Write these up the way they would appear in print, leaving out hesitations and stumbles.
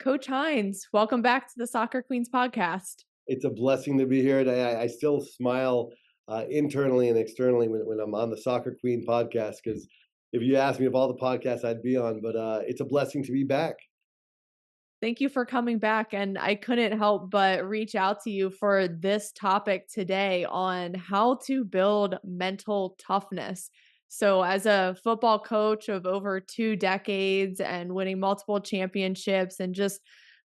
Coach Hines. Welcome back to the Soccer Queens podcast. It's a blessing to be here, and I still smile internally and externally when I'm on the Soccer Queen podcast. Because if you ask me of all the podcasts I'd be on, but it's a blessing to be back. Thank you for coming back. And I couldn't help but reach out to you for this topic today on how to build mental toughness. So, as a football coach of over 2 decades and winning multiple championships, and just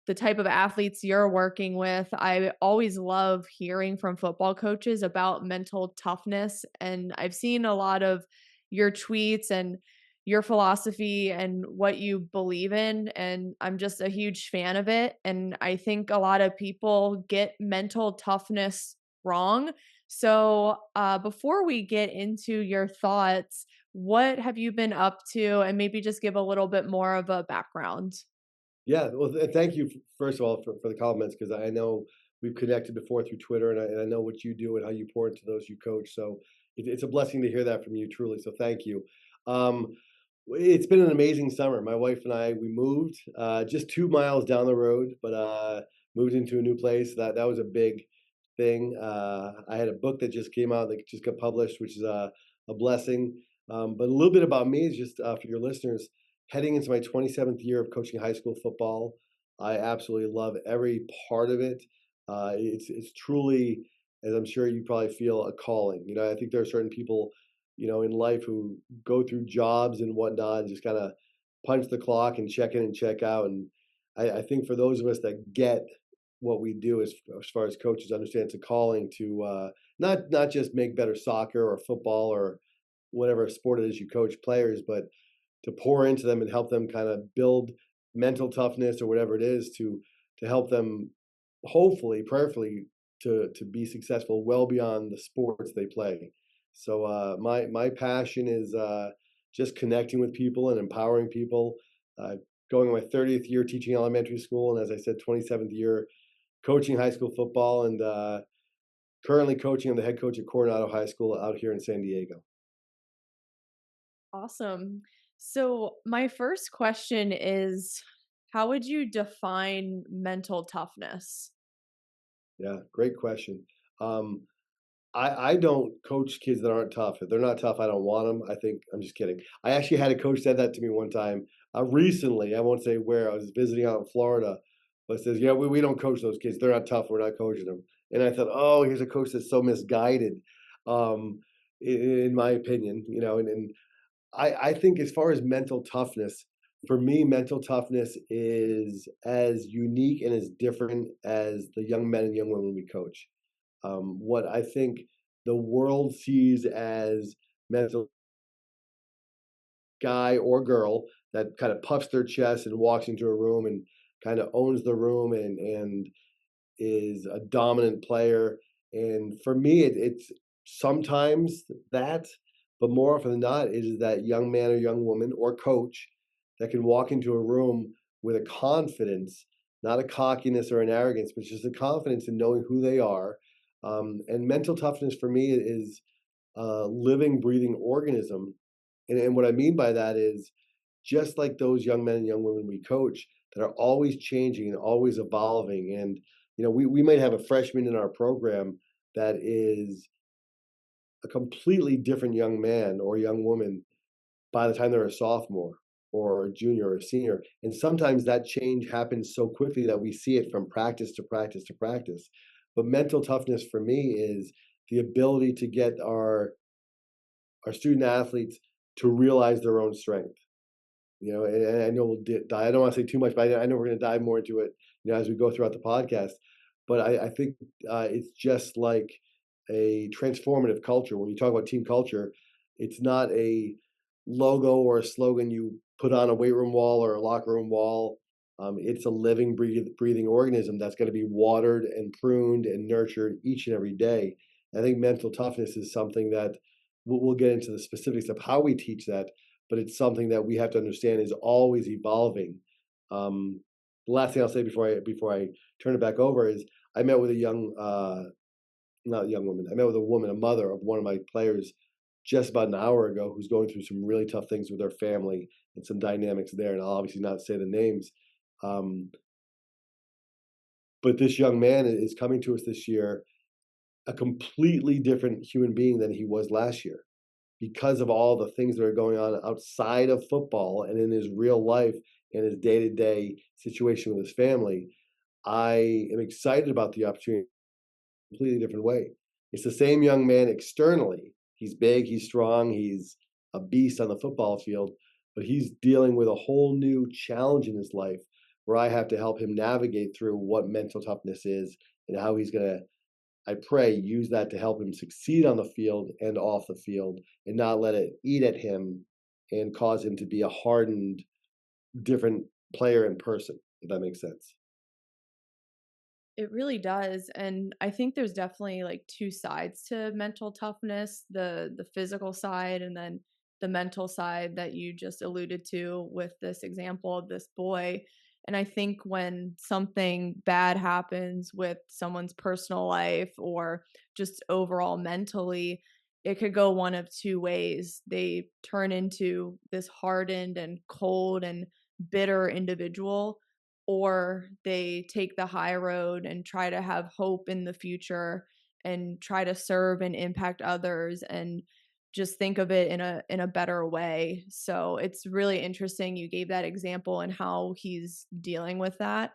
the type of athletes you're working with, I always love hearing from football coaches about mental toughness. And I've seen a lot of your tweets and your philosophy and what you believe in. And I'm just a huge fan of it. And I think a lot of people get mental toughness wrong. So, before we get into your thoughts, what have you been up to? And maybe just give a little bit more of a background. Yeah, well, thank you first of all for the compliments because I know we've connected before through Twitter, and I know what you do and how you pour into those you coach. So it's a blessing to hear that from you, truly. So thank you. Um, it's been an amazing summer. My wife and I we moved just 2 miles down the road, but moved into a new place. That was a big thing. I had a book that just came out that just got published, which is a blessing. But a little bit about me is just for your listeners. Heading into my 27th year of coaching high school football, I absolutely love every part of it. It's truly, as I'm sure you probably feel, a calling. I think there are certain people, in life who go through jobs and whatnot, and just kind of punch the clock and check in and check out. And I think for those of us that get what we do as far as coaches, understand it's a calling to not just make better soccer or football or whatever sport it is you coach players, but to pour into them and help them kind of build mental toughness or whatever it is to help them hopefully prayerfully to be successful well beyond the sports they play. So my passion is just connecting with people and empowering people. uh, Going on my 30th year teaching elementary school, and as I said, 27th year coaching high school football, and currently coaching. I'm the head coach at Coronado High School out here in San Diego. Awesome. So, my first question is, how would you define mental toughness? Yeah, great question. Um, I don't coach kids that aren't tough. If they're not tough, I don't want them. I think I'm just kidding. I actually had a coach said that to me one time recently. I won't say where. I was visiting out in Florida, but says, "Yeah, we don't coach those kids. They're not tough. We're not coaching them." And I thought, "Oh, here's a coach that's so misguided." Um, in my opinion, and I think as far as mental toughness, for me, mental toughness is as unique and as different as the young men and young women we coach. What I think the world sees as mental guy or girl that kind of puffs their chest and walks into a room and kind of owns the room and is a dominant player. And for me, it's sometimes that, but more often than not, it is that young man or young woman or coach that can walk into a room with a confidence, not a cockiness or an arrogance, but just a confidence in knowing who they are. And mental toughness for me is a living, breathing organism. And what I mean by that is just like those young men and young women we coach that are always changing and always evolving. And we might have a freshman in our program that is a completely different young man or young woman by the time they're a sophomore or a junior or a senior. And sometimes that change happens so quickly that we see it from practice to practice to practice. But mental toughness for me is the ability to get our student athletes to realize their own strength. And I know I don't want to say too much, but I know we're going to dive more into it, as we go throughout the podcast. But I think it's just like a transformative culture. When you talk about team culture, it's not a logo or a slogan you put on a weight room wall or a locker room wall. It's a living, breathing organism that's going to be watered and pruned and nurtured each and every day. I think mental toughness is something that we'll get into the specifics of how we teach that, but it's something that we have to understand is always evolving. The last thing I'll say before I turn it back over is I met with a not a young woman. I met with a woman, a mother of one of my players, just about an hour ago, who's going through some really tough things with her family and some dynamics there. And I'll obviously not say the names. Um, But this young man is coming to us this year a completely different human being than he was last year because of all the things that are going on outside of football and in his real life and his day-to-day situation with his family. I am excited about the opportunity in a completely different way. It's the same young man externally. He's big, he's strong, he's a beast on the football field, but he's dealing with a whole new challenge in his life where I have to help him navigate through what mental toughness is and how he's going to, I pray, use that to help him succeed on the field and off the field and not let it eat at him and cause him to be a hardened, different player in person, if that makes sense. It really does, and I think there's definitely, like, 2 sides to mental toughness, the physical side and then the mental side that you just alluded to with this example of this boy, and I think when something bad happens with someone's personal life or just overall mentally, it could go one of 2 ways. They turn into this hardened and cold and bitter individual, or they take the high road and try to have hope in the future and try to serve and impact others and just think of it in a better way. So it's really interesting you gave that example and how he's dealing with that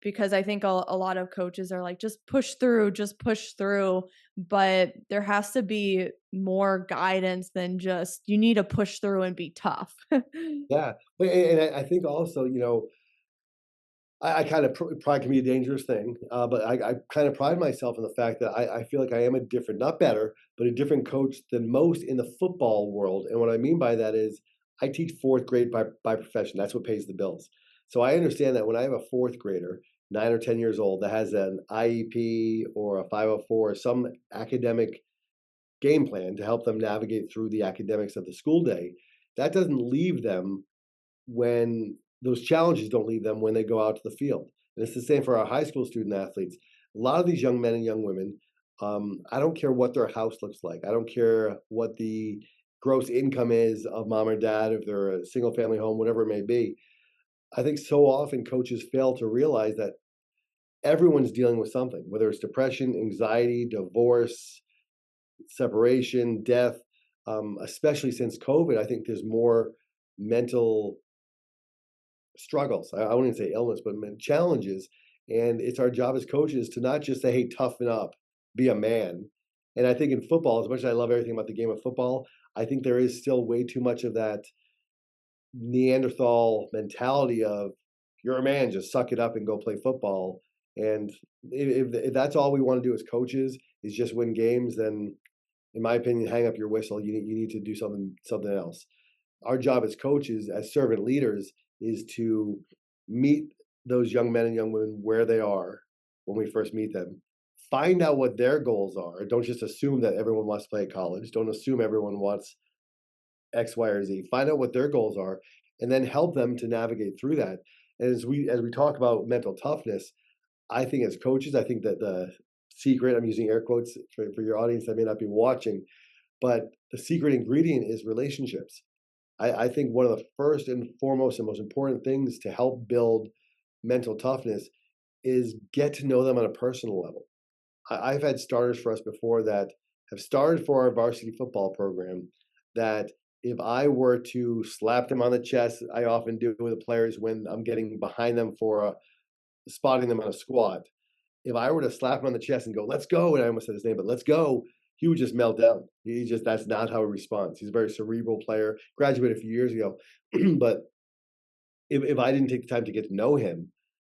because I think a lot of coaches are like just push through, but there has to be more guidance than just you need to push through and be tough. Yeah, but and I think also, I kind of pride can be a dangerous thing, but I kind of pride myself in the fact that I feel like I am a different, not better, but a different coach than most in the football world. And what I mean by that is I teach fourth grade by profession. That's what pays the bills. So I understand that when I have a fourth grader, 9 or 10 years old, that has an IEP or a 504, or some academic game plan to help them navigate through the academics of the school day, that doesn't leave them when those challenges don't leave them when they go out to the field. And it's the same for our high school student athletes. A lot of these young men and young women, I don't care what their house looks like. I don't care what the gross income is of mom or dad, if they're a single family home, whatever it may be. I think so often coaches fail to realize that everyone's dealing with something, whether it's depression, anxiety, divorce, separation, death. Especially since COVID, I think there's more mental struggles. I wouldn't say illness, but challenges. And it's our job as coaches to not just say, hey, toughen up, be a man. And I think in football, as much as I love everything about the game of football, I think there is still way too much of that Neanderthal mentality of you're a man, just suck it up and go play football. And if that's all we want to do as coaches is just win games, then in my opinion, hang up your whistle. You need to do something else. Our job as coaches, as servant leaders, is to meet those young men and young women where they are when we first meet them. Find out what their goals are. Don't just assume that everyone wants to play at college. Don't assume everyone wants X, Y, or Z. Find out what their goals are, and then help them to navigate through that. And as we talk about mental toughness, I think as coaches, I think that the secret, I'm using air quotes for your audience that may not be watching, but the secret ingredient is relationships. I think one of the first and foremost and most important things to help build mental toughness is get to know them on a personal level. I've had starters for us before that have started for our varsity football program that if I were to slap them on the chest, I often do with the players when I'm getting behind them for spotting them on a squat. If I were to slap him on the chest and go, let's go, and I almost said his name, but let's go, he would just melt down. That's not how he responds. He's a very cerebral player, graduated a few years ago. But if I didn't take the time to get to know him,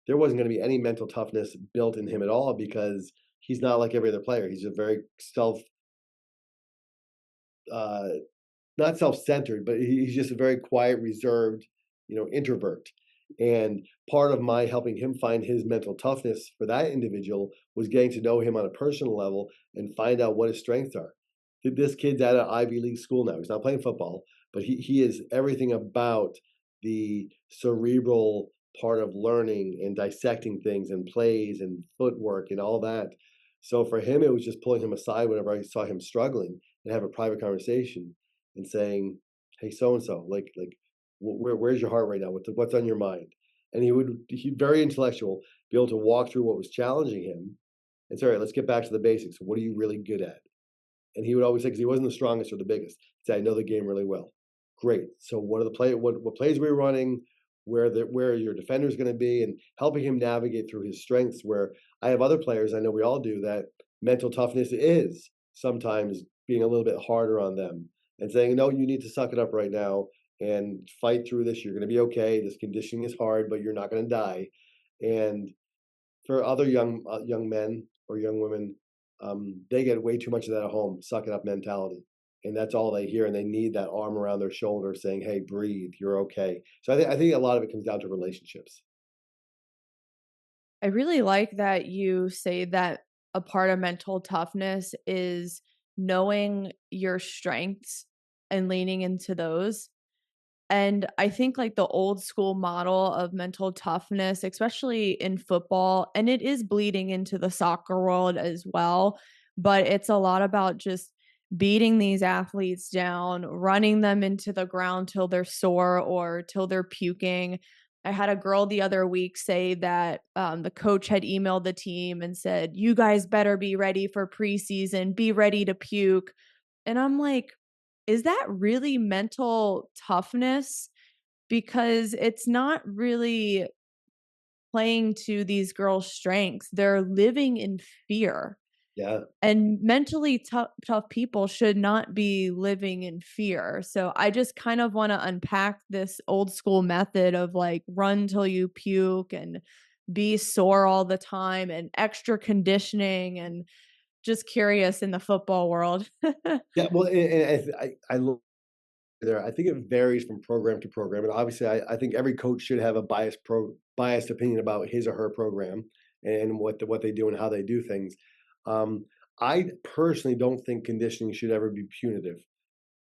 there wasn't going to be any mental toughness built in him at all because he's not like every other player. He's a very uh, not self-centered, but he's just a very quiet, reserved, introvert. And part of my helping him find his mental toughness for that individual was getting to know him on a personal level and find out what his strengths are. This kid's at an Ivy League school now. He's not playing football, but he is everything about the cerebral part of learning and dissecting things and plays and footwork and all that. So for him, it was just pulling him aside whenever I saw him struggling and have a private conversation and saying, "Hey, so and so, like, where's your heart right now? What's on your mind?" And he's very intellectual. be able to walk through what was challenging him and say, all right, let's get back to the basics. What are you really good at? And he would always say, because he wasn't the strongest or the biggest, he'd say, I know the game really well. Great. So what are the what plays are we running? Where are your defenders going to be? And helping him navigate through his strengths. Where I have other players, I know we all do, that mental toughness is sometimes being a little bit harder on them and saying, no, you need to suck it up right now and fight through this. You're going to be okay. This conditioning is hard, but you're not going to die. And for other young men or young women, they get way too much of that at home, suck it up mentality, and that's all they hear, and they need that arm around their shoulder saying, "Hey, breathe, you're okay." So I think a lot of it comes down to relationships. I really like that you say that a part of mental toughness is knowing your strengths and leaning into those. And I think like the old school model of mental toughness, especially in football, and it is bleeding into the soccer world as well, but it's a lot about just beating these athletes down, running them into the ground till they're sore or till they're puking. I had a girl the other week say that the coach had emailed the team and said, "You guys better be ready for preseason, be ready to puke." And I'm like, is that really mental toughness? Because it's not really playing to these girls' strengths. They're living in fear. Yeah, And mentally tough people should not be living in fear. So I just kind of want to unpack this old school method of like run till you puke and be sore all the time and extra conditioning and just curious in the football world. yeah. Well, and I love there. I think it varies from program to program, and obviously, I think every coach should have a biased opinion about his or her program and what they do and how they do things. Um, I personally don't think conditioning should ever be punitive.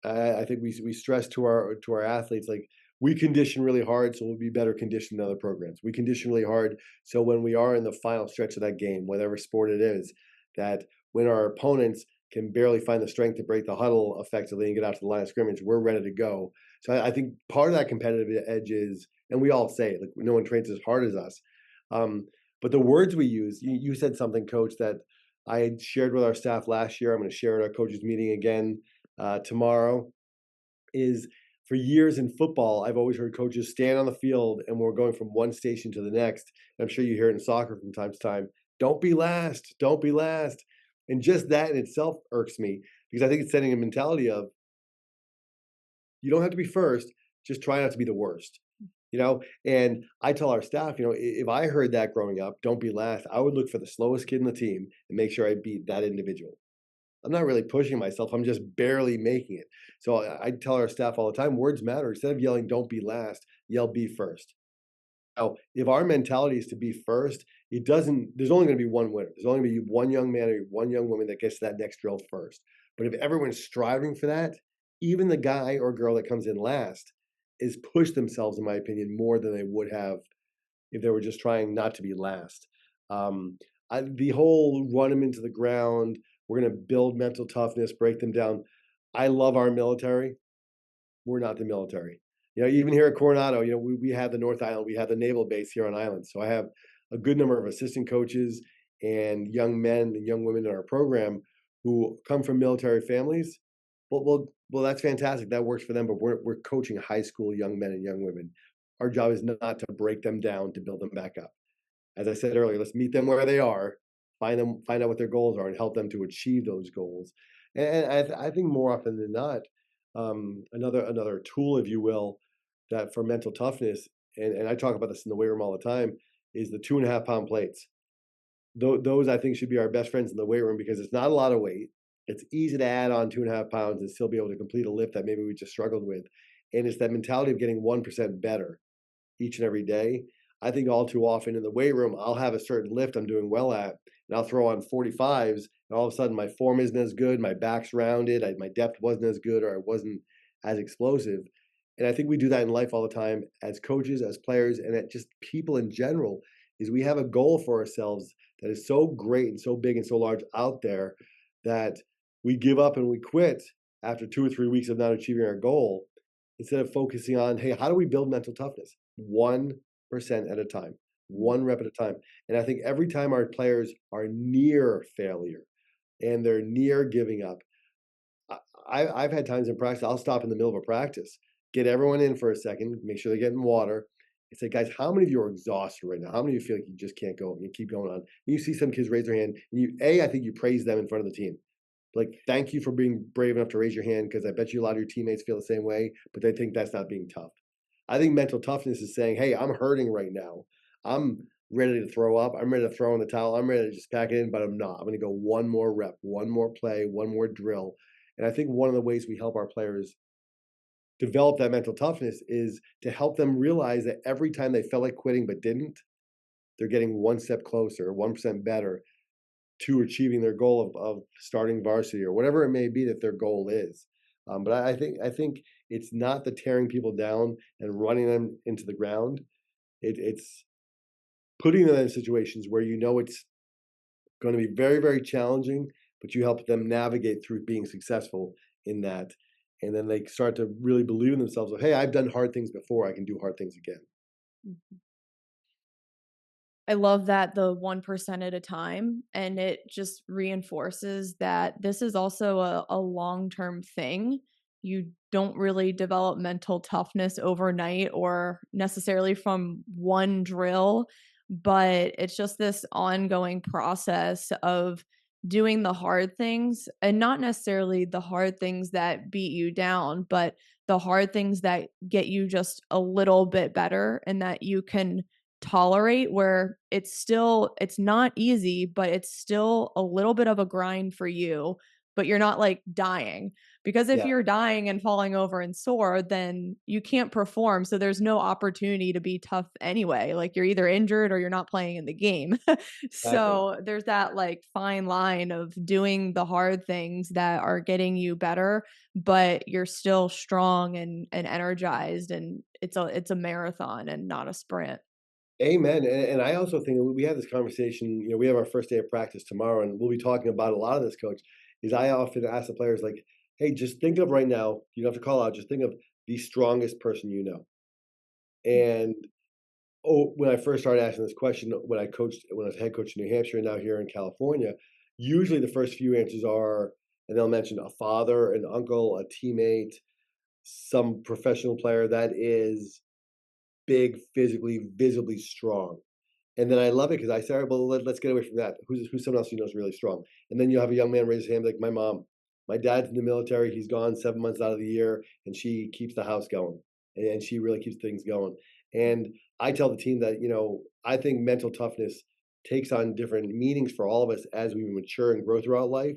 I think we stress to our athletes like we condition really hard, so we'll be better conditioned than other programs. We condition really hard, so when we are in the final stretch of that game, whatever sport it is, that when our opponents can barely find the strength to break the huddle effectively and get out to the line of scrimmage, we're ready to go. So I think part of that competitive edge is, and we all say it, like no one trains as hard as us. Um, but the words we use, you said something, Coach, that I had shared with our staff last year. I'm going to share at our coaches meeting again tomorrow is for years in football, I've always heard coaches stand on the field and we're going from one station to the next. And I'm sure you hear it in soccer from time to time. Don't be last. Don't be last. And just that in itself irks me because I think it's setting a mentality of you don't have to be first, just try not to be the worst. And I tell our staff, if I heard that growing up, don't be last, I would look for the slowest kid in the team and make sure I beat that individual. I'm not really pushing myself. I'm just barely making it. So I tell our staff all the time, words matter. Instead of yelling, don't be last, yell be first. Now, if our mentality is to be first, there's only going to be one winner. There's only going to be one young man or one young woman that gets to that next drill first. But if everyone's striving for that, even the guy or girl that comes in last is pushed themselves, in my opinion, more than they would have if they were just trying not to be last. Um, the whole run them into the ground, we're going to build mental toughness, break them down. I love our military. We're not the military. Even here at Coronado, we have the North Island, we have the naval base here on island. So I have a good number of assistant coaches and young men and young women in our program who come from military families. Well, that's fantastic. That works for them. But we're coaching high school young men and young women. Our job is not to break them down to build them back up. As I said earlier, let's meet them where they are, find out what their goals are, and help them to achieve those goals. And I think more often than not, another tool, if you will, that for mental toughness, and I talk about this in the weight room all the time, is the 2.5 pound plates. Those I think should be our best friends in the weight room because it's not a lot of weight. It's easy to add on 2.5 pounds and still be able to complete a lift that maybe we just struggled with. And it's that mentality of getting 1% better each and every day. I think all too often in the weight room, I'll have a certain lift I'm doing well at, and I'll throw on 45s, and all of a sudden my form isn't as good, my back's rounded, my depth wasn't as good, or I wasn't as explosive. And I think we do that in life all the time as coaches, as players, and at just people in general, is we have a goal for ourselves that is so great and so big and so large out there that we give up and we quit after 2 or 3 weeks of not achieving our goal instead of focusing on, hey, how do we build mental toughness? 1% at a time. Mhm. one rep at a time. And I think every time our players are near failure and they're near giving up, I, I've had times in practice, I'll stop in the middle of a practice, get everyone in for a second, make sure they're getting water, and say, guys, how many of you are exhausted right now? How many of you feel like you just can't go and you keep going on? And you see some kids raise their hand, and I think you praise them in front of the team. Like, thank you for being brave enough to raise your hand because I bet you a lot of your teammates feel the same way, but they think that's not being tough. I think mental toughness is saying, hey, I'm hurting right now. I'm ready to throw up. I'm ready to throw in the towel. I'm ready to just pack it in, but I'm not. I'm going to go one more rep, one more play, one more drill. And I think one of the ways we help our players develop that mental toughness is to help them realize that every time they felt like quitting but didn't, they're getting one step closer, 1% better to achieving their goal of starting varsity or whatever it may be that their goal is. But I think it's not the tearing people down and running them into the ground. It's putting them in situations where you know it's going to be very, very challenging, but you help them navigate through being successful in that. And then they start to really believe in themselves. Of, hey, I've done hard things before. I can do hard things again. Mhm. I love that the 1% at a time, and it just reinforces that this is also a long-term thing. You don't really develop mental toughness overnight or necessarily from one drill, but it's just this ongoing process of doing the hard things, and not necessarily the hard things that beat you down, but the hard things that get you just a little bit better and that you can tolerate, where it's not easy, but it's still a little bit of a grind for you, but you're not like dying. Because if Yeah, you're dying and falling over and sore, then you can't perform. So there's no opportunity to be tough anyway. Like you're either injured or you're not playing in the game. exactly. So there's that like fine line of doing the hard things that are getting you better, but you're still strong and energized, and it's a marathon and not a sprint. Amen. And I also think we had this conversation. We have our first day of practice tomorrow, and we'll be talking about a lot of this, Coach. Is I often ask the players, like, hey, just think of right now, you don't have to call out, just think of the strongest person you know. And when I first started asking this question, when I was head coach in New Hampshire and now here in California, usually the first few answers are, and they'll mention a father, an uncle, a teammate, some professional player that is big, physically, visibly strong. And then I love it because I say, "All right, well, let's get away from that. Who's someone else you know is really strong?" And then you have a young man raise his hand like, "My mom. My dad's in the military. He's gone 7 months out of the year, and she keeps the house going, and she really keeps things going." And I tell the team that I think mental toughness takes on different meanings for all of us as we mature and grow throughout life.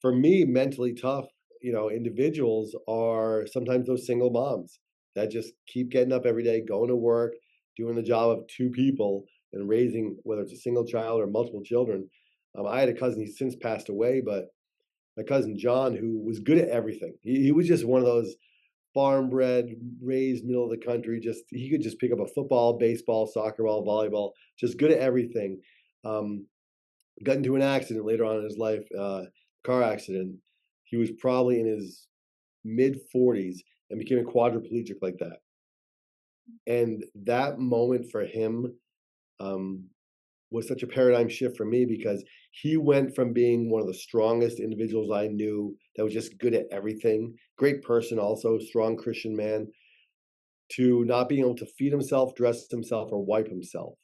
For me, mentally tough, individuals are sometimes those single moms that just keep getting up every day, going to work, doing the job of two people and raising, whether it's a single child or multiple children. I had a cousin, he's since passed away, but my cousin John, who was good at everything. He was just one of those farm bred, raised middle of the country. Just he could just pick up a football, baseball, soccer ball, volleyball, just good at everything. Um, got into an accident later on in his life, car accident. He was probably in his mid 40s and became a quadriplegic like that. And that moment for him um, was such a paradigm shift for me because he went from being one of the strongest individuals I knew that was just good at everything, great person, also strong Christian man, to not being able to feed himself, dress himself, or wipe himself.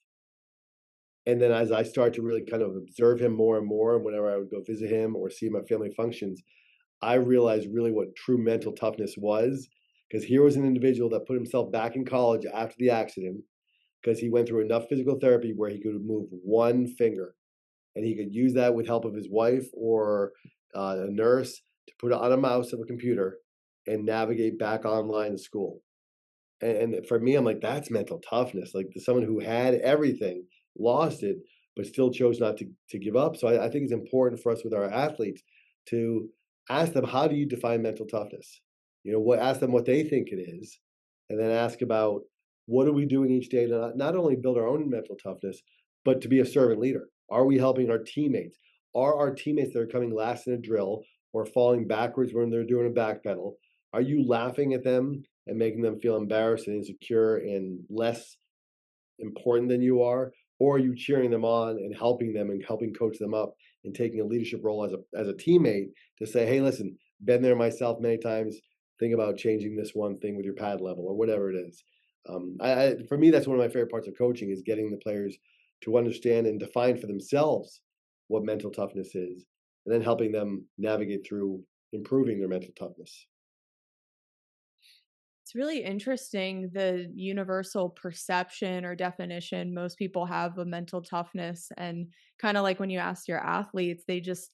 And then as I started to really kind of observe him more and more, whenever I would go visit him or see him at family functions, I realized really what true mental toughness was. Because here was an individual that put himself back in college after the accident because he went through enough physical therapy where he could move one finger and he could use that with help of his wife or a nurse to put it on a mouse of a computer and navigate back online to school. And for me, I'm like, that's mental toughness. Like someone who had everything, lost it, but still chose not to give up. So I think it's important for us with our athletes to ask them, how do you define mental toughness? Ask them what they think it is, and then ask about what are we doing each day to not only build our own mental toughness, but to be a servant leader. Are we helping our teammates? Are our teammates that are coming last in a drill or falling backwards when they're doing a back pedal? Are you laughing at them and making them feel embarrassed and insecure and less important than you are, or are you cheering them on and helping coach them up and taking a leadership role as a teammate to say, hey, listen, been there myself many times. Think about changing this one thing with your pad level or whatever it is. For me, that's one of my favorite parts of coaching is getting the players to understand and define for themselves what mental toughness is, and then helping them navigate through improving their mental toughness. It's really interesting the universal perception or definition most people have of mental toughness. And kind of like when you ask your athletes, they just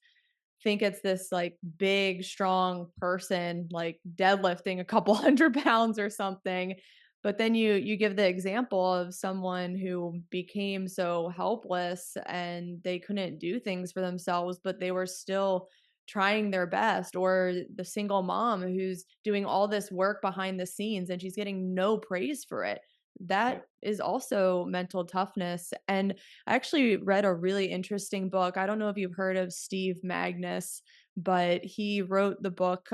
think it's this like big, strong person, like deadlifting a couple hundred pounds or something. But then you give the example of someone who became so helpless and they couldn't do things for themselves, but they were still trying their best, or the single mom who's doing all this work behind the scenes and she's getting no praise for it. That Yeah. is also mental toughness. And I actually read a really interesting book. I don't know if you've heard of Steve Magnus, but he wrote the book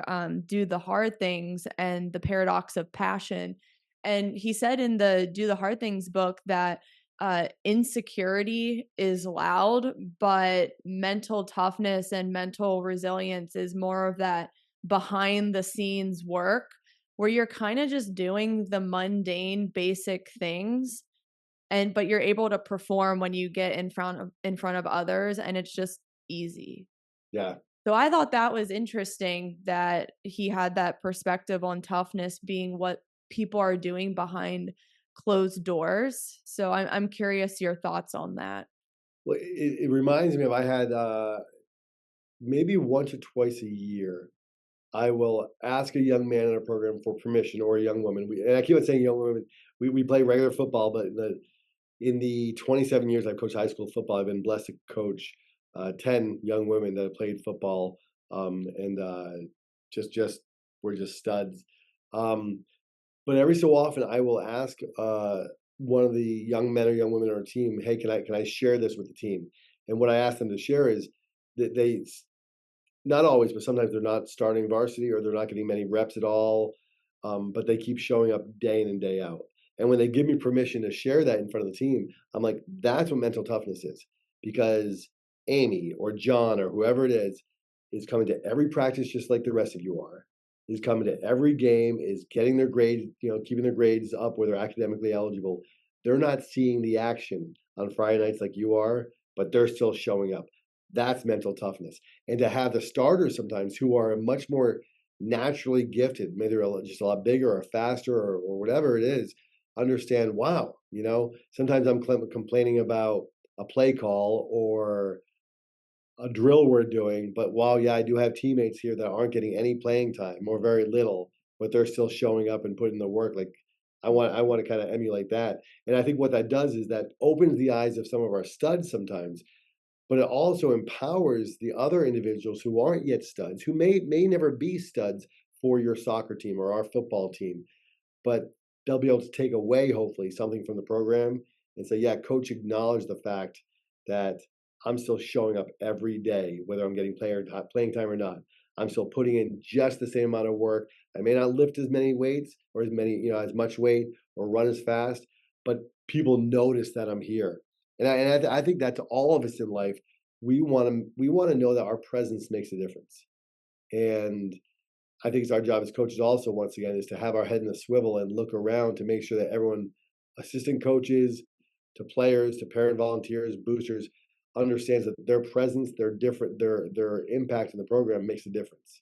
Do the Hard Things and the Paradox of Passion. And he said in the Do the Hard Things book that insecurity is loud, but mental toughness and mental resilience is more of that behind the scenes work where you're kind of just doing the mundane basic things, and but you're able to perform when you get in front of others, and it's just easy. Yeah. So I thought that was interesting that he had that perspective on toughness being what people are doing behind closed doors. So I'm curious your thoughts on that. Well, it reminds me of I had maybe once or twice a year, I will ask a young man in a program for permission or a young woman. And I keep on saying young women. We play regular football, but in the 27 years I've coached high school football, I've been blessed to coach 10 young women that have played football, and just we're just studs. Um, but every so often, I will ask one of the young men or young women on our team, "Hey, can I share this with the team?" And what I ask them to share is that not always, but sometimes they're not starting varsity or they're not getting many reps at all, but they keep showing up day in and day out. And when they give me permission to share that in front of the team, I'm like, that's what mental toughness is. Because Amy or John or whoever it is coming to every practice just like the rest of you are. Is coming to every game, is getting their grades, keeping their grades up where they're academically eligible. They're not seeing the action on Friday nights like you are, but they're still showing up. That's mental toughness. And to have the starters sometimes who are much more naturally gifted, maybe they're just a lot bigger or faster or whatever it is, understand, wow, sometimes I'm complaining about a play call or a drill we're doing, but wow, yeah, I do have teammates here that aren't getting any playing time or very little, but they're still showing up and putting the work. Like I want to kind of emulate that. And I think what that does is that opens the eyes of some of our studs sometimes, but it also empowers the other individuals who aren't yet studs, who may never be studs for your soccer team or our football team, but they'll be able to take away hopefully something from the program and say, yeah, coach acknowledged the fact that I'm still showing up every day, whether I'm getting playing time or not. I'm still putting in just the same amount of work. I may not lift as many weights or as much weight or run as fast, but people notice that I'm here. And I think that to all of us in life, we want to know that our presence makes a difference. And I think it's our job as coaches also, once again, is to have our head in the swivel and look around to make sure that everyone, assistant coaches, to players, to parent volunteers, boosters, understands that their presence, their impact in the program makes a difference.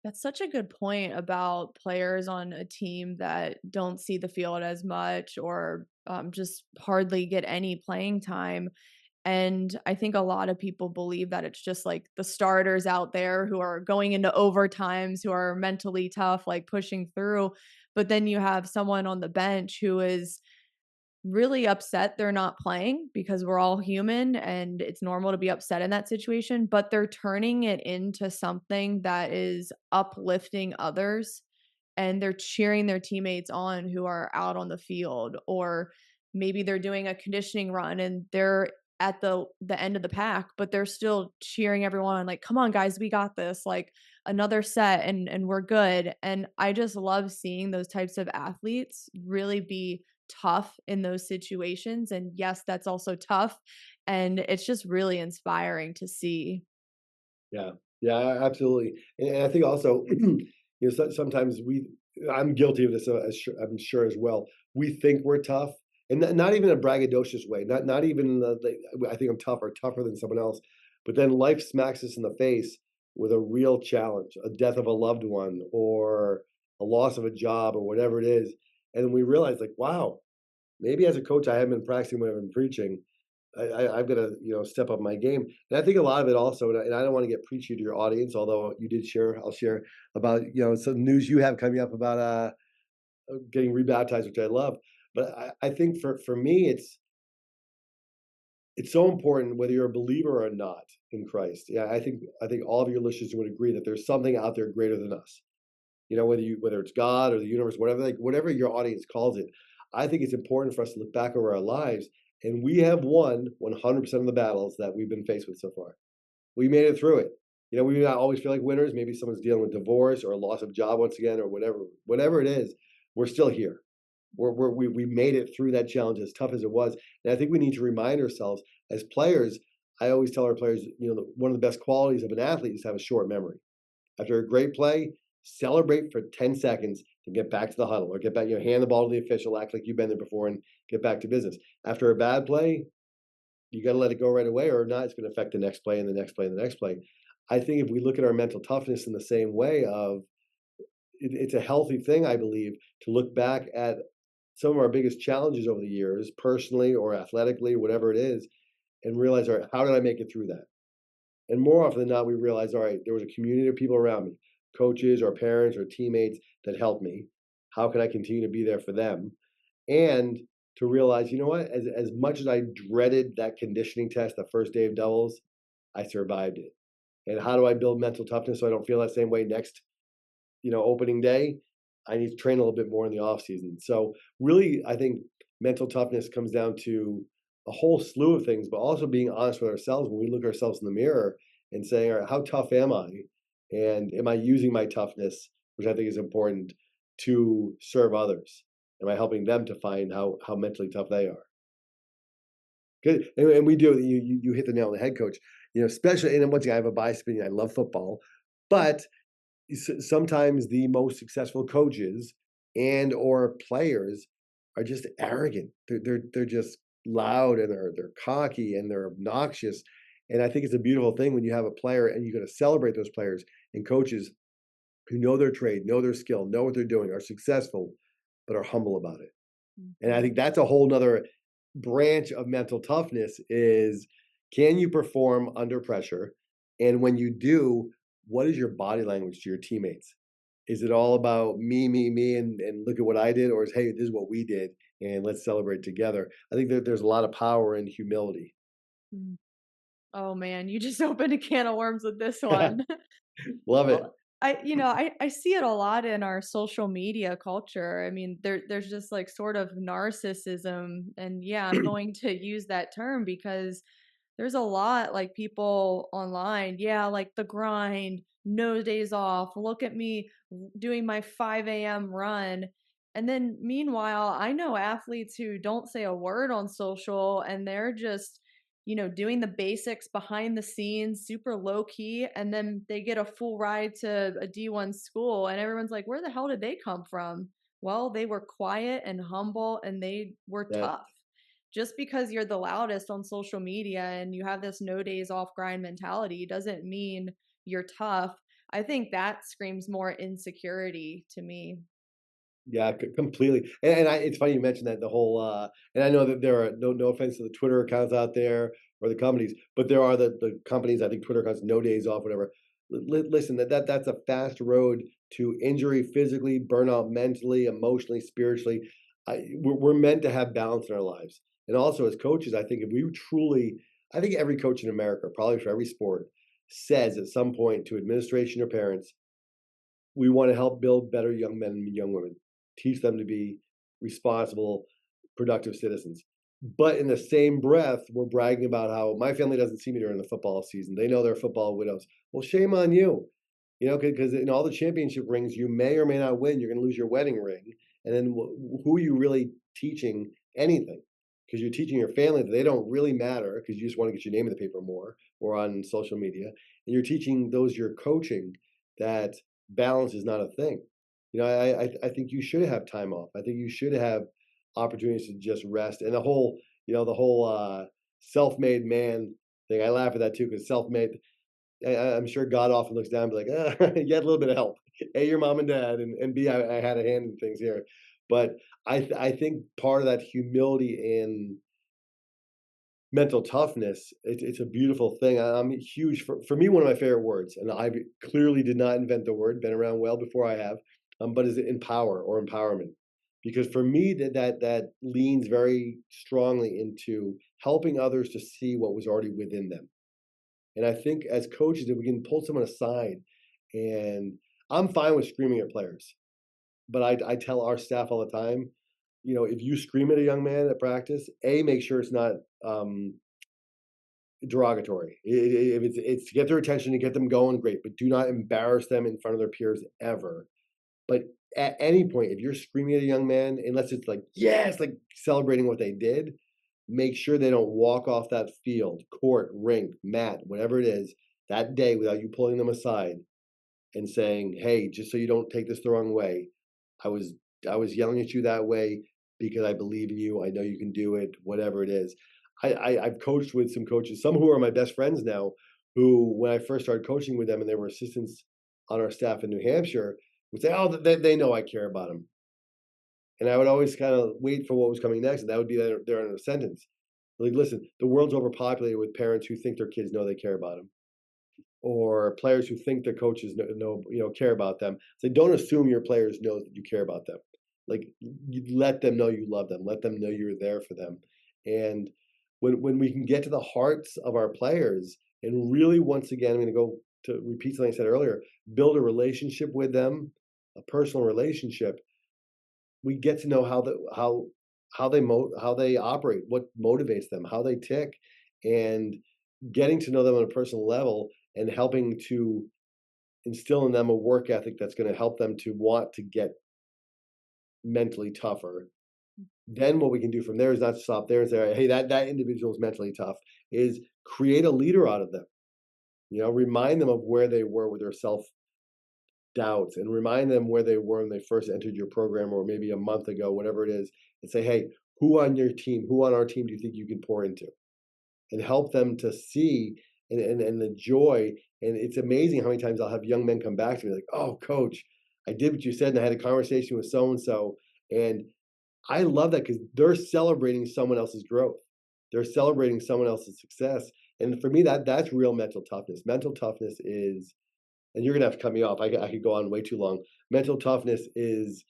That's such a good point about players on a team that don't see the field as much or just hardly get any playing time. And I think a lot of people believe that it's just like the starters out there who are going into overtimes, who are mentally tough, like pushing through. But then you have someone on the bench who is really upset they're not playing, because we're all human and it's normal to be upset in that situation, but they're turning it into something that is uplifting others, and they're cheering their teammates on who are out on the field, or maybe they're doing a conditioning run and they're at the end of the pack, but they're still cheering everyone on, like, come on guys, we got this, like another set and we're good. And I just love seeing those types of athletes really be tough in those situations. And yes, that's also tough. And it's just really inspiring to see. Yeah, yeah, absolutely. And I think also, sometimes I'm guilty of this, I'm sure as well. We think we're tough, and not even in a braggadocious way. Not even I think I'm tough or tougher than someone else. But then life smacks us in the face with a real challenge, a death of a loved one, or a loss of a job, or whatever it is, and we realize, like, wow, maybe as a coach, I haven't been practicing what I've been preaching. I've got to step up my game, and I think a lot of it also, and I don't want to get preachy to your audience, although you did share, I'll share about some news you have coming up about getting rebaptized, which I love. But I think for me, it's so important whether you're a believer or not in Christ. Yeah, I think all of your listeners would agree that there's something out there greater than us. Whether it's God or the universe, whatever your audience calls it. I think it's important for us to look back over our lives, and we have won 100% of the battles that we've been faced with so far. We made it through it. We may not always feel like winners. Maybe someone's dealing with divorce or a loss of job once again, or whatever it is. We're still here. We made it through that challenge, as tough as it was. And I think we need to remind ourselves as players. I always tell our players, one of the best qualities of an athlete is to have a short memory. After a great play, celebrate for 10 seconds to get back to the huddle, or get back, hand the ball to the official, act like you've been there before, and get back to business. After a bad play, you got to let it go right away, or not, it's going to affect the next play and the next play and the next play. I think if we look at our mental toughness in the same way of it's a healthy thing, I believe, to look back at some of our biggest challenges over the years, personally or athletically, whatever it is, and realize, all right, how did I make it through that? And more often than not, we realize, all right, there was a community of people around me, coaches or parents or teammates that helped me. How can I continue to be there for them? And to realize, you know what, as much as I dreaded that conditioning test, the first day of doubles, I survived it. And how do I build mental toughness so I don't feel that same way next, opening day? I need to train a little bit more in the off season. So really, I think mental toughness comes down to a whole slew of things, but also being honest with ourselves when we look ourselves in the mirror and saying, all right, how tough am I? And am I using my toughness, which I think is important, to serve others? Am I helping them to find how mentally tough they are? Good, and we do. You hit the nail on the head, coach. Especially, and once again, I have a biased opinion. I love football, but sometimes the most successful coaches and or players are just arrogant. They're just loud, and they're cocky, and they're obnoxious. And I think it's a beautiful thing when you have a player and you got to celebrate those players and coaches who know their trade, know their skill, know what they're doing, are successful, but are humble about it. And I Mhm. think that's a whole nother branch of mental toughness is, can you perform under pressure? And when you do, what is your body language to your teammates? Is it all about me, and look at what I did? Or is, hey, this is what we did, and let's celebrate together? I think that there's a lot of power in humility. Mm. Oh man, you just opened a can of worms with this one. Love it. Well, I see it a lot in our social media culture. I mean, there's just like sort of narcissism, and yeah, I'm going to use that term because there's a lot like people online, yeah, like the grind, no days off. Look at me doing my 5 a.m. run. And then meanwhile, I know athletes who don't say a word on social and they're just doing the basics behind the scenes, super low key, and then they get a full ride to a D1 school, and everyone's like, "Where the hell did they come from?" Well, they were quiet and humble, and they were Yeah. tough. Just because you're the loudest on social media and you have this no days off grind mentality doesn't mean you're tough. I think that screams more insecurity to me. Yeah, completely. And it's funny you mentioned that, the whole, and I know that there are no offense to the Twitter accounts out there or the companies, but there are the companies, I think Twitter accounts, no days off, whatever. Listen, that's a fast road to injury physically, burnout mentally, emotionally, spiritually. We're meant to have balance in our lives. And also as coaches, I think if we truly, I think every coach in America, probably for every sport, says at some point to administration or parents, we want to help build better young men and young women, teach them to be responsible, productive citizens. But in the same breath, we're bragging about how my family doesn't see me during the football season. They know they're football widows. Well, shame on you. Because in all the championship rings, you may or may not win. You're going to lose your wedding ring. And then who are you really teaching anything because you're teaching your family that they don't really matter because you just want to get your name in the paper more or on social media. And you're teaching those you're coaching that balance is not a thing. I think you should have time off. I think you should have opportunities to just rest. And the whole self-made man thing. I laugh at that too because self-made. I'm sure God often looks down and be like, you had a little bit of help. A, your mom and dad, and B, I had a hand in things here. But I think part of that humility and mental toughness, it's a beautiful thing. I'm huge for me. One of my favorite words, and I clearly did not invent the word. Been around well before I have, but is it empower or empowerment? Because for me, that leans very strongly into helping others to see what was already within them. And I think as coaches, if we can pull someone aside, and I'm fine with screaming at players, but I tell our staff all the time, if you scream at a young man at practice, make sure it's not derogatory. If it's to get their attention to get them going, great, but do not embarrass them in front of their peers ever. But at any point, if you're screaming at a young man, unless it's like yes, like celebrating what they did, make sure they don't walk off that field, court, rink, mat, whatever it is, that day without you pulling them aside and saying, "Hey, just so you don't take this the wrong way, I was I was yelling at you that way because I believe in you. I know you can do it. Whatever it is." I've coached with some coaches, some who are my best friends now, who when I first started coaching with them and they were assistants on our staff in New Hampshire, would say, "Oh, they know I care about them." And I would always kind of wait for what was coming next, and that would be there in a sentence. Like, listen, the world's overpopulated with parents who think their kids know they care about them, or players who think their coaches care about them. So don't assume your players know that you care about them. Like, you let them know you love them. Let them know you're there for them. And when we can get to the hearts of our players and really, once again, I'm going to go to repeat something I said earlier, build a relationship with them, a personal relationship. We get to know how they operate, what motivates them, how they tick, and getting to know them on a personal level and helping to instill in them a work ethic that's going to help them to want to get mentally tougher. Then what we can do from there is not stop there and say, "Hey, that individual is mentally tough." Is create a leader out of them. Remind them of where they were with their self doubts and remind them where they were when they first entered your program or maybe a month ago, whatever it is, and say, "Hey, who on our team do you think you can pour into?" And help them to see and the joy. And it's amazing how many times I'll have young men come back to me like, "Oh, coach, I did what you said, and I had a conversation with so and so." And I love that because they're celebrating someone else's growth. They're celebrating someone else's success. And for me, that's real mental toughness. Mental toughness is, and you're gonna have to cut me off. I could go on way too long. Mental toughness is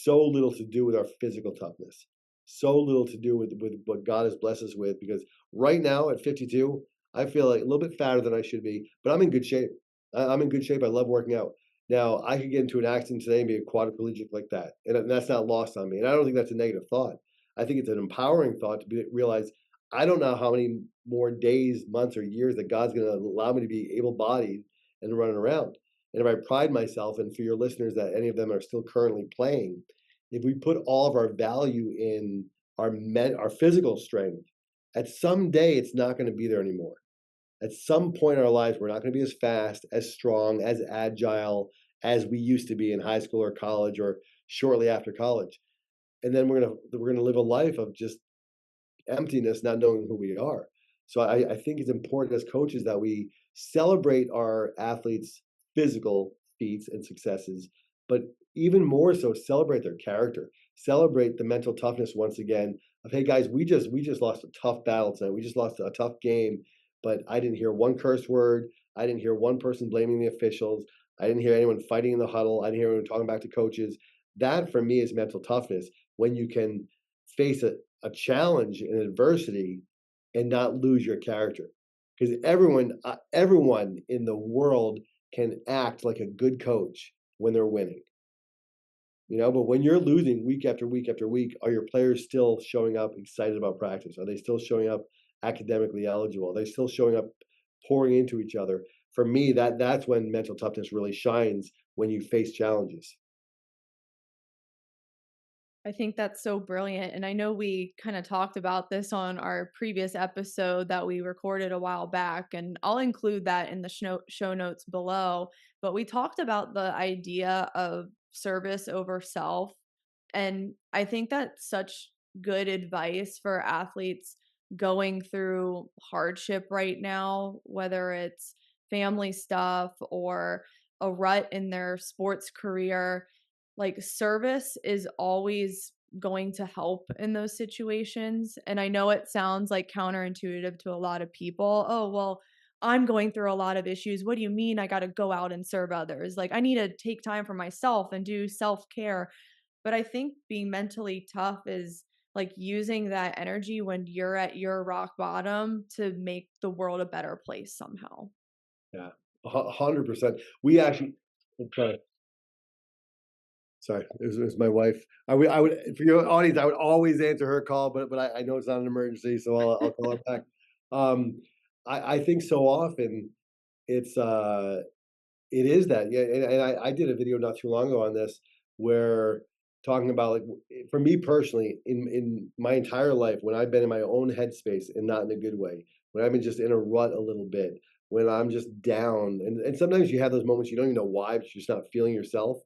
so little to do with our physical toughness, so little to do with what God has blessed us with. Because right now at 52, I feel like a little bit fatter than I should be, but I'm in good shape. I'm in good shape. I love working out. Now I could get into an accident today and be a quadriplegic like that, and that's not lost on me. And I don't think that's a negative thought. I think it's an empowering thought to realize I don't know how many more days, months, or years that God's going to allow me to be able-bodied and running around. And if I pride myself, and for your listeners that any of them are still currently playing, if we put all of our value in our physical strength, at some day it's not going to be there anymore. At some point in our lives, we're not going to be as fast, as strong, as agile as we used to be in high school or college or shortly after college. And then we're gonna live a life of just emptiness, not knowing who we are. So I think it's important as coaches that we celebrate our athletes' physical feats and successes, but even more so celebrate their character, celebrate the mental toughness once again of, "Hey guys, we just lost a tough battle tonight. We just lost a tough game, but I didn't hear one curse word. I didn't hear one person blaming the officials. I didn't hear anyone fighting in the huddle. I didn't hear anyone talking back to coaches." That for me is mental toughness when you can face a challenge and adversity and not lose your character. Because everyone in the world can act like a good coach when they're winning, but when you're losing week after week after week, are your players still showing up excited about practice? Are they still showing up academically eligible? Are they still showing up pouring into each other? For me, that's when mental toughness really shines when you face challenges. I think that's so brilliant. And I know we kind of talked about this on our previous episode that we recorded a while back, and I'll include that in the show notes below. But we talked about the idea of service over self. And I think that's such good advice for athletes going through hardship right now, whether it's family stuff or a rut in their sports career. Like, service is always going to help in those situations. And I know it sounds like counterintuitive to a lot of people. Oh, well, I'm going through a lot of issues. What do you mean I got to go out and serve others? Like, I need to take time for myself and do self care. But I think being mentally tough is like using that energy when you're at your rock bottom to make the world a better place somehow. Yeah, 100%. We actually, I'm sorry, it was my wife. I would for your audience, I would always answer her call, but I know it's not an emergency, so I'll call her back. Um, I think so often it's, it is that, yeah, and I did a video not too long ago on this where talking about, like, for me personally, in my entire life, when I've been in my own headspace and not in a good way, when I've been just in a rut a little bit, when I'm just down, and sometimes you have those moments you don't even know why, but you're just not feeling yourself.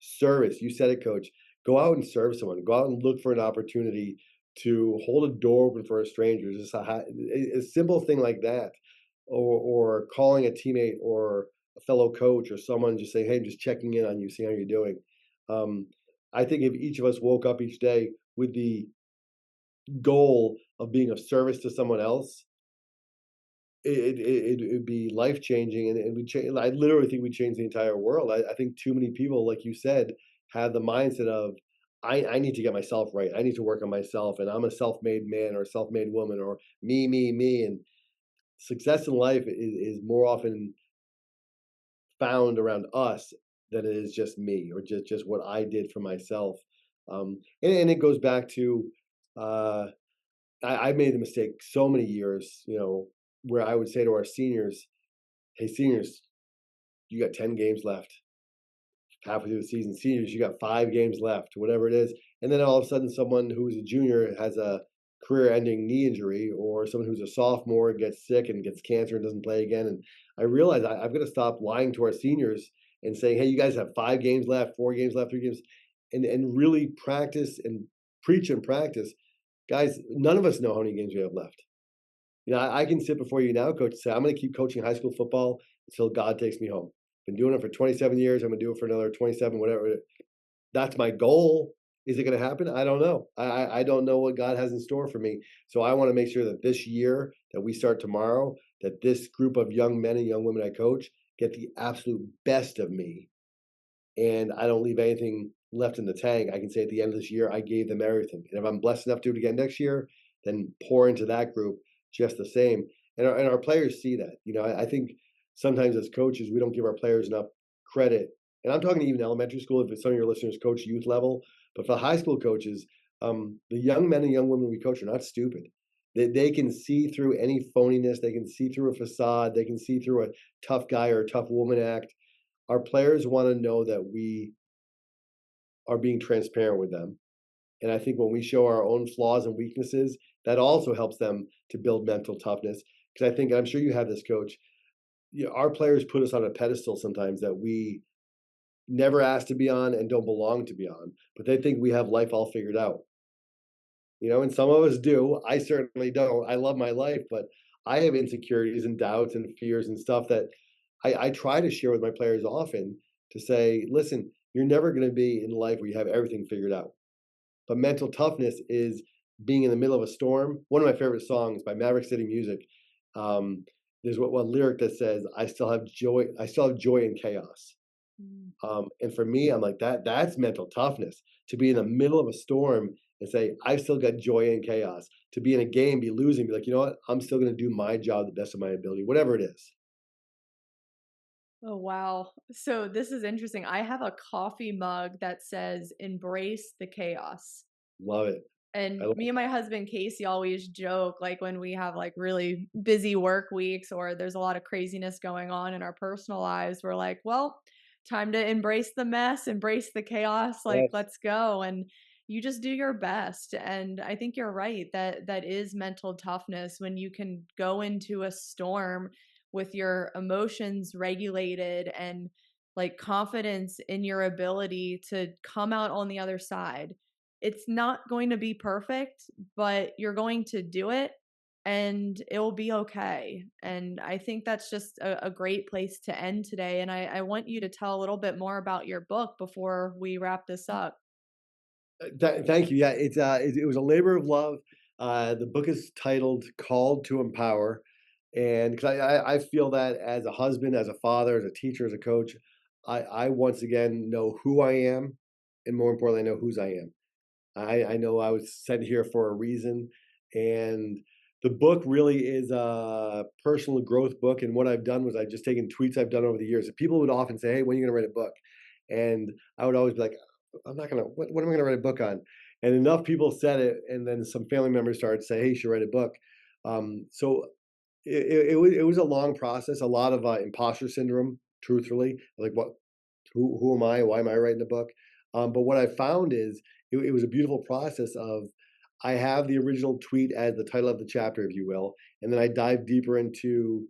Service, you said it, coach. Go out and serve someone. Go out and look for an opportunity to hold a door open for a stranger. Just a simple thing like that, or calling a teammate or a fellow coach or someone, just saying, "Hey, I'm just checking in on you, see how you're doing." Um, I think if each of us woke up each day with the goal of being of service to someone else, it'd be life changing, and we change. I literally think we change the entire world. I think too many people, like you said, have the mindset of I need to get myself right. I need to work on myself, and I'm a self made man or a self made woman or me. And success in life is more often found around us than it is just me or just what I did for myself. And it goes back to uh, I made the mistake so many years, where I would say to our seniors, "Hey, seniors, you got 10 games left. Halfway through the season, seniors, you got 5 games left," whatever it is. And then all of a sudden, someone who's a junior has a career ending knee injury, or someone who's a sophomore gets sick and gets cancer and doesn't play again. And I realized I've got to stop lying to our seniors and saying, "Hey, you guys have 5 games left, 4 games left, 3 games," and really practice and preach and practice. Guys, none of us know how many games we have left. I can sit before you now, coach, and say, I'm going to keep coaching high school football until God takes me home. Been doing it for 27 years. I'm going to do it for another 27, whatever. That's my goal. Is it going to happen? I don't know. I don't know what God has in store for me. So I want to make sure that this year that we start tomorrow, that this group of young men and young women I coach get the absolute best of me, and I don't leave anything left in the tank. I can say at the end of this year, I gave them everything. And if I'm blessed enough to do it again next year, then pour into that group just the same. And our players see that. I think sometimes as coaches, we don't give our players enough credit. And I'm talking even elementary school, if some of your listeners coach youth level, but for high school coaches, the young men and young women we coach are not stupid. They can see through any phoniness. They can see through a facade. They can see through a tough guy or a tough woman act. Our players want to know that we are being transparent with them. And I think when we show our own flaws and weaknesses, that also helps them to build mental toughness. Because I think, I'm sure you have this, coach, our players put us on a pedestal sometimes that we never asked to be on and don't belong to be on, but they think we have life all figured out. And some of us do. I certainly don't. I love my life, but I have insecurities and doubts and fears and stuff that I try to share with my players often to say, listen, you're never going to be in life where you have everything figured out. But mental toughness is being in the middle of a storm. One of my favorite songs by Maverick City Music. Um, there's one lyric that says, "I still have joy. I still have joy in chaos." Mm. And for me, I'm like that. That's mental toughness to be in the middle of a storm and say, "I've still got joy in chaos." To be in a game, be losing, be like, you know what? I'm still going to do my job the best of my ability, whatever it is. Oh, wow. So this is interesting. I have a coffee mug that says embrace the chaos. Love it. I And love me and my husband Casey always joke, like, when we have like really busy work weeks or there's a lot of craziness going on in our personal lives, we're like, well, time to embrace the mess, embrace the chaos, like, yes. let's go. And you just do your best. And I think you're right that that is mental toughness when you can go into a storm with your emotions regulated and like confidence in your ability to come out on the other side. It's not going to be perfect, but you're going to do it and it'll be okay. And I think that's just a great place to end today. And I want you to tell a little bit more about your book before we wrap this up. Thank you. Yeah, it was a labor of love. The book is titled "Called to Empower," and because I feel that as a husband, as a father, as a teacher, as a coach, I once again know who I am, and more importantly, I know whose I am. I know I was sent here for a reason, and the book really is a personal growth book. And what I've done was I've just taken tweets I've done over the years. And people would often say, "Hey, when are you going to write a book?" And I would always be like, "I'm not going to. What am I going to write a book on?" And enough people said it, and then some family members started to say, "Hey, you should write a book." So it was a long process, a lot of imposter syndrome. Truthfully, like what who am I? Why am I writing a book? But what I found is it was a beautiful process of I have the original tweet as the title of the chapter, if you will, and then I dive deeper into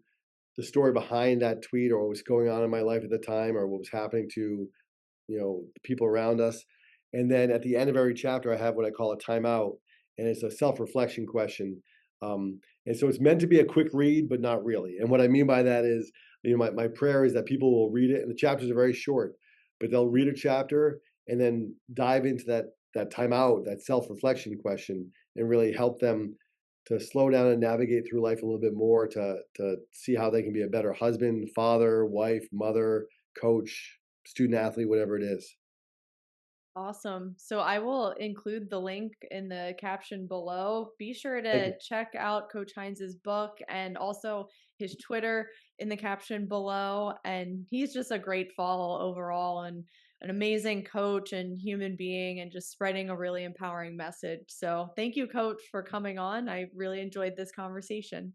the story behind that tweet or what was going on in my life at the time or what was happening to the people around us. And then at the end of every chapter, I have what I call a timeout, and it's a self-reflection question. And so it's meant to be a quick read, but not really. And what I mean by that is, my prayer is that people will read it, and the chapters are very short, but they'll read a chapter and then dive into that timeout, that self-reflection question, and really help them to slow down and navigate through life a little bit more to see how they can be a better husband, father, wife, mother, coach, student athlete, whatever it is. Awesome. So I will include the link in the caption below. Be sure Thank to you. check out Coach Hines's book and also his Twitter in the caption below. And he's just a great follow overall and an amazing coach and human being and just spreading a really empowering message. So thank you, Coach, for coming on. I really enjoyed this conversation.